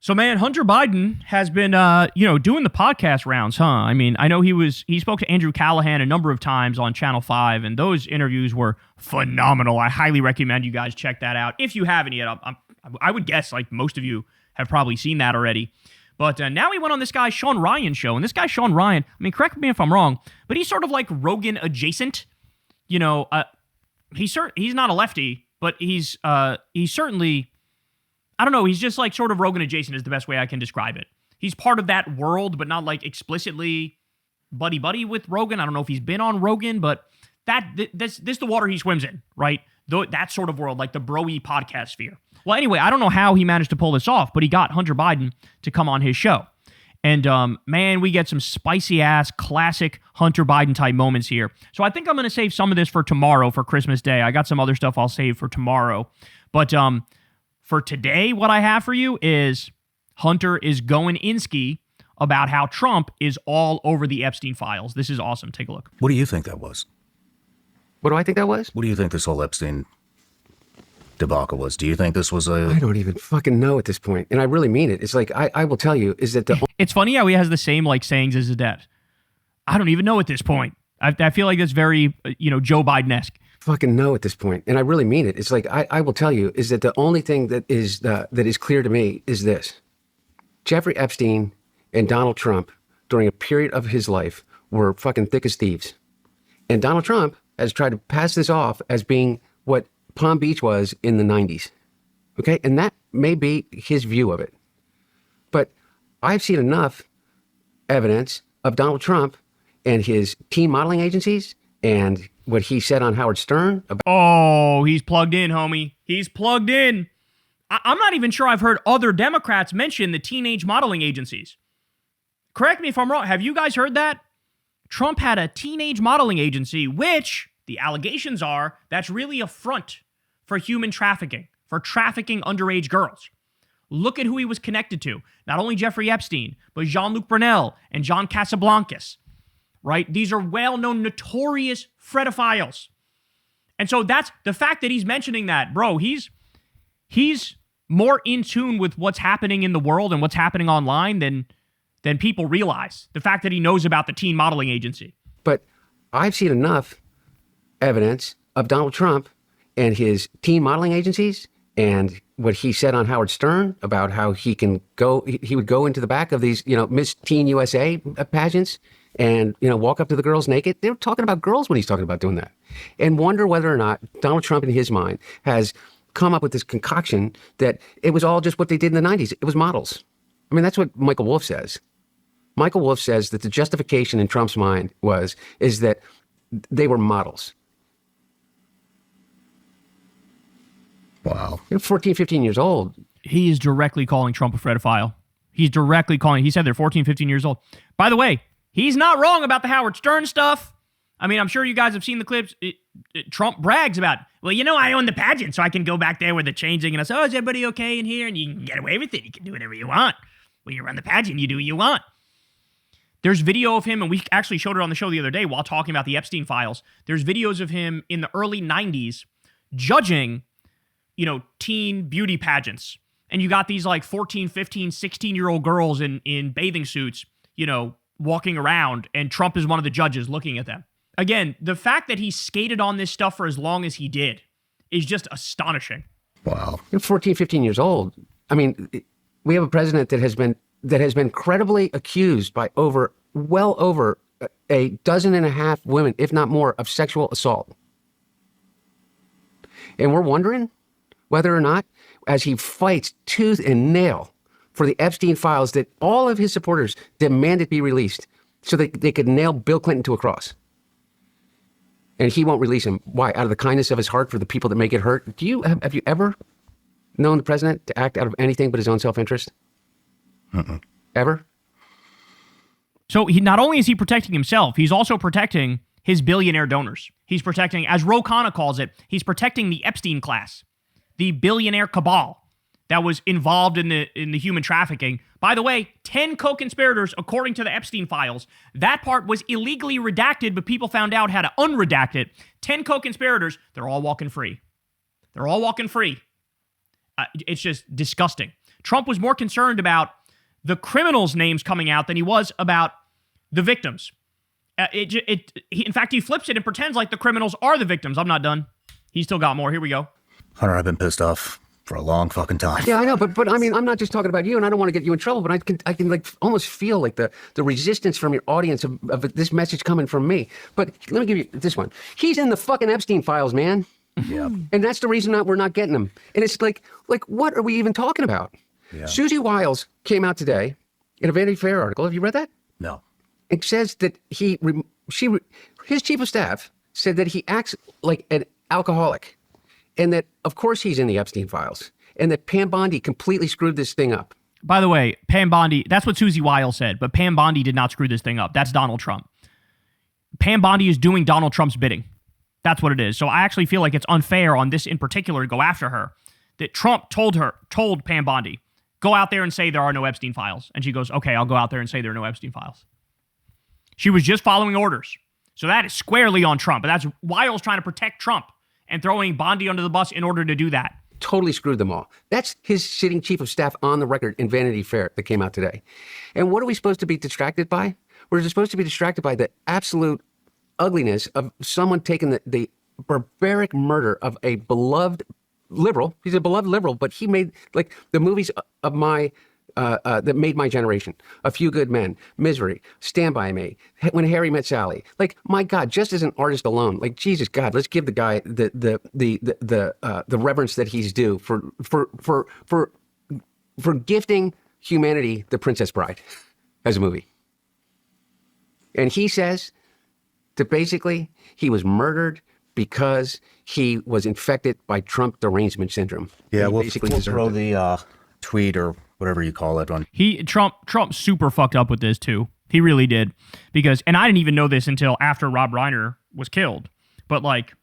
So, man, Hunter Biden has been, doing the podcast rounds, huh? I mean, I know he spoke to Andrew Callahan a number of times on Channel 5, and those interviews were phenomenal. I highly recommend you guys check that out. If you haven't yet, I would guess like most of you have probably seen that already. But now he went on this guy Sean Ryan show, and this guy Sean Ryan, I mean, correct me if I'm wrong, but he's sort of like Rogan adjacent. You know, he's not a lefty, but he's certainly, I don't know, he's just like sort of Rogan adjacent is the best way I can describe it. He's part of that world, but not like explicitly buddy with Rogan. I don't know if he's been on Rogan, but this is the water he swims in, right? That sort of world, like the bro-y podcast sphere. Well, anyway, I don't know how he managed to pull this off, but he got Hunter Biden to come on his show. And, man, we get some spicy-ass, classic Hunter Biden-type moments here. So I think I'm going to save some of this for tomorrow, for Christmas Day. I got some other stuff I'll save for tomorrow. But for today, what I have for you is Hunter is going Kulinski about how Trump is all over the Epstein files. This is awesome. Take a look. What do you think that was? What do I think that was? What do you think this whole Epstein debacle was? Do you think this was I don't even fucking know at this point. And I really mean it. It's like, I will tell you, is that It's funny how he has the same, like, sayings as his dad. I don't even know at this point. I feel like that's very, Joe Biden-esque. Fucking know at this point. And I really mean it. It's like, I will tell you, is that the only thing that is clear to me is this. Jeffrey Epstein and Donald Trump, during a period of his life, were fucking thick as thieves. And Donald Trump has tried to pass this off as being what Palm Beach was in the 90s. Okay? And that may be his view of it. But I've seen enough evidence of Donald Trump and his teen modeling agencies and what he said on Howard Stern about. Oh, he's plugged in, homie. He's plugged in. I'm not even sure I've heard other Democrats mention the teenage modeling agencies. Correct me if I'm wrong. Have you guys heard that? Trump had a teenage modeling agency, which the allegations are that's really a front for human trafficking, for trafficking underage girls. Look at who he was connected to. Not only Jeffrey Epstein, but Jean-Luc Brunel and John Casablancas, right? These are well-known, notorious Fredophiles. And so that's the fact that he's mentioning that, bro, he's more in tune with what's happening in the world and what's happening online than people realize. The fact that he knows about the teen modeling agency. But I've seen enough evidence of Donald Trump and his teen modeling agencies and what he said on Howard Stern about how he would go into the back of these, Miss Teen USA pageants and, walk up to the girls naked. They were talking about girls when he's talking about doing that. And wonder whether or not Donald Trump in his mind has come up with this concoction that it was all just what they did in the 90s. It was models. I mean, that's what Michael Wolff says. Michael Wolff says that the justification in Trump's mind is that they were models. Wow. They're 14, 15 years old. He is directly calling Trump a Fredophile. He said they're 14, 15 years old. By the way, he's not wrong about the Howard Stern stuff. I mean, I'm sure you guys have seen the clips. Trump brags about, well, I own the pageant, so I can go back there with the changing. And I say, oh, is everybody okay in here? And you can get away with it. You can do whatever you want. When you run the pageant, you do what you want. There's video of him, and we actually showed it on the show the other day while talking about the Epstein files. There's videos of him in the early 90s judging, teen beauty pageants. And you got these like 14, 15, 16-year-old girls in bathing suits, walking around, and Trump is one of the judges looking at them. Again, the fact that he skated on this stuff for as long as he did is just astonishing. Wow. You're 14, 15 years old. I mean, we have a president that has been credibly accused by well over a dozen and a half women, if not more, of sexual assault. And we're wondering whether or not, as he fights tooth and nail for the Epstein files that all of his supporters demanded be released so that they could nail Bill Clinton to a cross. And he won't release him. Why? Out of the kindness of his heart for the people that may get hurt. Have you ever known the president to act out of anything but his own self-interest? Ever? So not only is he protecting himself, he's also protecting his billionaire donors. He's protecting, as Ro Khanna calls it, he's protecting the Epstein class, the billionaire cabal that was involved in the human trafficking. By the way, 10 co-conspirators, according to the Epstein files. That part was illegally redacted, but people found out how to unredact it. 10 co-conspirators, they're all walking free. They're all walking free. It's just disgusting. Trump was more concerned about the criminals' names coming out than he was about the victims. In fact, he flips it and pretends like the criminals are the victims. I'm not done. He's still got more. Here we go. Hunter, I've been pissed off for a long fucking time. Yeah, I know, but I mean, I'm not just talking about you, and I don't want to get you in trouble, but I can like almost feel like the resistance from your audience of this message coming from me. But let me give you this one. He's in the fucking Epstein files, man. Yeah. And that's the reason that we're not getting him. And it's like what are we even talking about? Yeah. Susie Wiles came out today in a Vanity Fair article. Have you read that? No. It says that his chief of staff said that he acts like an alcoholic. And that, of course, he's in the Epstein files. And that Pam Bondi completely screwed this thing up. By the way, Pam Bondi, that's what Susie Wiles said, but Pam Bondi did not screw this thing up. That's Donald Trump. Pam Bondi is doing Donald Trump's bidding. That's what it is. So I actually feel like it's unfair on this in particular to go after her. That Trump told Pam Bondi, go out there and say there are no Epstein files. And she goes, okay, I'll go out there and say there are no Epstein files. She was just following orders. So that is squarely on Trump. But that's Wiles trying to protect Trump and throwing Bondi under the bus in order to do that. Totally screwed them all. That's his sitting chief of staff on the record in Vanity Fair that came out today. And what are we supposed to be distracted by? We're supposed to be distracted by the absolute ugliness of someone taking the barbaric murder of a beloved liberal. He's a beloved liberal, but he made like the movies of my that made my generation. A Few Good Men, Misery, Stand By Me, When Harry Met Sally. Like, my God, just as an artist alone, like, Jesus God, let's give the guy the reverence that he's due for gifting humanity The Princess Bride as a movie. And he says that basically he was murdered because he was infected by Trump derangement syndrome. Yeah, He we'll basically throw deserved it. the tweet or whatever you call it on. Trump super fucked up with this too. He really did. Because, and I didn't even know this until after Rob Reiner was killed. But like,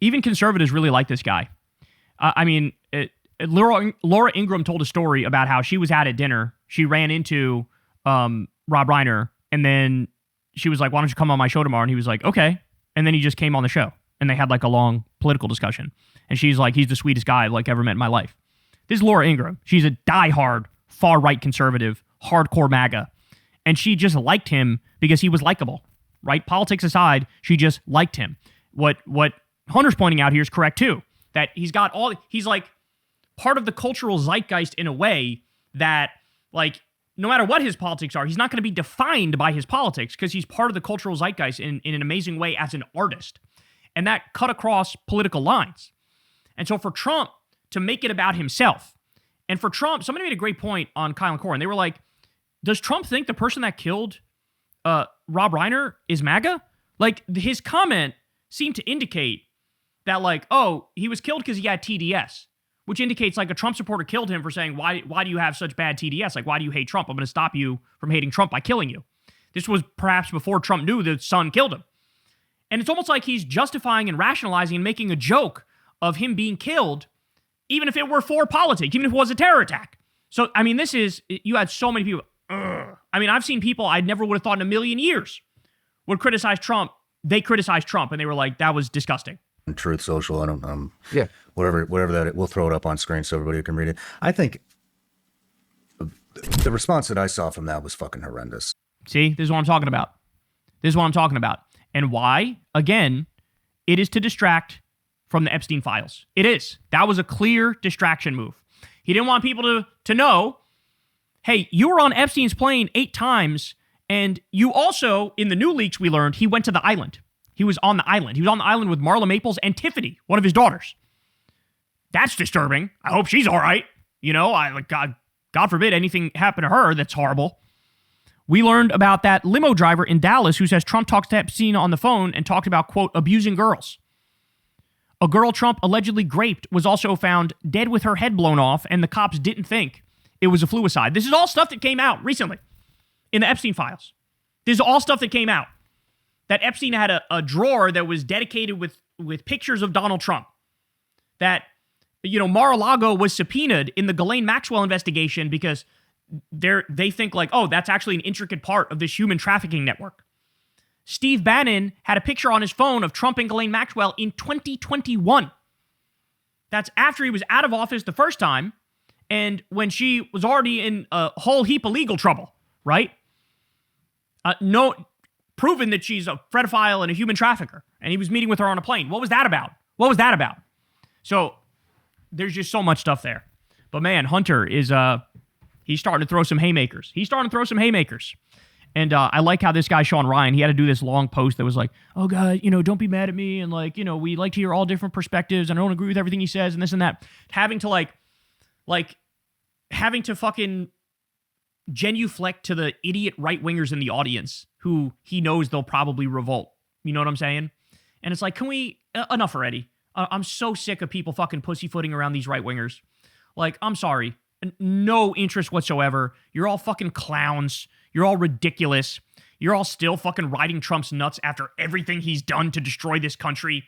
even conservatives really like this guy. Laura Ingraham told a story about how she was out at dinner. She ran into Rob Reiner, and then she was like, why don't you come on my show tomorrow? And he was like, okay. And then he just came on the show, and they had like a long political discussion. And she's like, he's the sweetest guy I've like ever met in my life. This is Laura Ingraham. She's a diehard, far-right conservative, hardcore MAGA. And she just liked him because he was likable, right? Politics aside, she just liked him. What Hunter's pointing out here is correct too, that he's like part of the cultural zeitgeist in a way that, like, no matter what his politics are, he's not going to be defined by his politics because he's part of the cultural zeitgeist in an amazing way as an artist. And that cut across political lines. And so for Trump to make it about himself, and for Trump, somebody made a great point on Kyle and Corin. They were like, does Trump think the person that killed Rob Reiner is MAGA? Like, his comment seemed to indicate that, like, oh, he was killed because he had TDS, which indicates like a Trump supporter killed him for saying, why do you have such bad TDS? Like, why do you hate Trump? I'm going to stop you from hating Trump by killing you. This was perhaps before Trump knew the son killed him. And it's almost like he's justifying and rationalizing and making a joke of him being killed, even if it were for politics, even if it was a terror attack. So, I mean, you had so many people. I mean, I've seen people I never would have thought in a million years would criticize Trump. They criticized Trump, and they were like, that was disgusting. Truth Social, I don't Yeah. whatever that, we'll throw it up on screen so everybody can read it. I think the response that I saw from that was fucking horrendous. See, this is what I'm talking about. And why? Again, it is to distract from the Epstein files. It is. That was a clear distraction move. He didn't want people to know, hey, you were on Epstein's plane 8 times, and you also, in the new leaks we learned, he went to the island. He was on the island. He was on the island with Marla Maples and Tiffany, one of his daughters. That's disturbing. I hope she's all right. You know, God forbid anything happen to her that's horrible. We learned about that limo driver in Dallas who says Trump talks to Epstein on the phone and talked about, quote, abusing girls. A girl Trump allegedly raped was also found dead with her head blown off, and the cops didn't think it was a fluicide. This is all stuff that came out recently in the Epstein files. This is all stuff that came out. That Epstein had a drawer that was dedicated with pictures of Donald Trump. That, you know, Mar-a-Lago was subpoenaed in the Ghislaine Maxwell investigation because they think like, oh, that's actually an intricate part of this human trafficking network. Steve Bannon had a picture on his phone of Trump and Ghislaine Maxwell in 2021. That's after he was out of office the first time, And when she was already in a whole heap of legal trouble, right? No, proven that she's a Fredophile and a human trafficker. And he was meeting with her on a plane. What was that about? What was that about? So there's just so much stuff there. But man, Hunter is, he's starting to throw some haymakers. And I like how this guy, Sean Ryan, he had to do this long post that was like, oh God, don't be mad at me. And like, we like to hear all different perspectives and I don't agree with everything he says and this and that. Having to fucking genuflect to the idiot right-wingers in the audience who he knows they'll probably revolt. You know what I'm saying? And it's like, can we, enough already. I'm so sick of people fucking pussyfooting around these right-wingers. Like, I'm sorry. No interest whatsoever. You're all fucking clowns. You're all ridiculous. You're all still fucking riding Trump's nuts after everything he's done to destroy this country,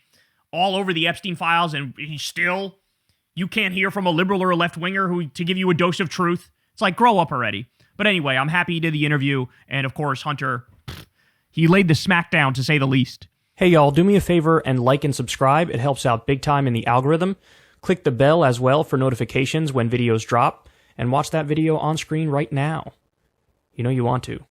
all over the Epstein files, and you can't hear from a liberal or a left-winger to give you a dose of truth. It's like, grow up already. But anyway, I'm happy he did the interview, and of course, Hunter, he laid the smackdown, to say the least. Hey, y'all, do me a favor and like and subscribe. It helps out big time in the algorithm. Click the bell as well for notifications when videos drop, and watch that video on screen right now. You know you want to.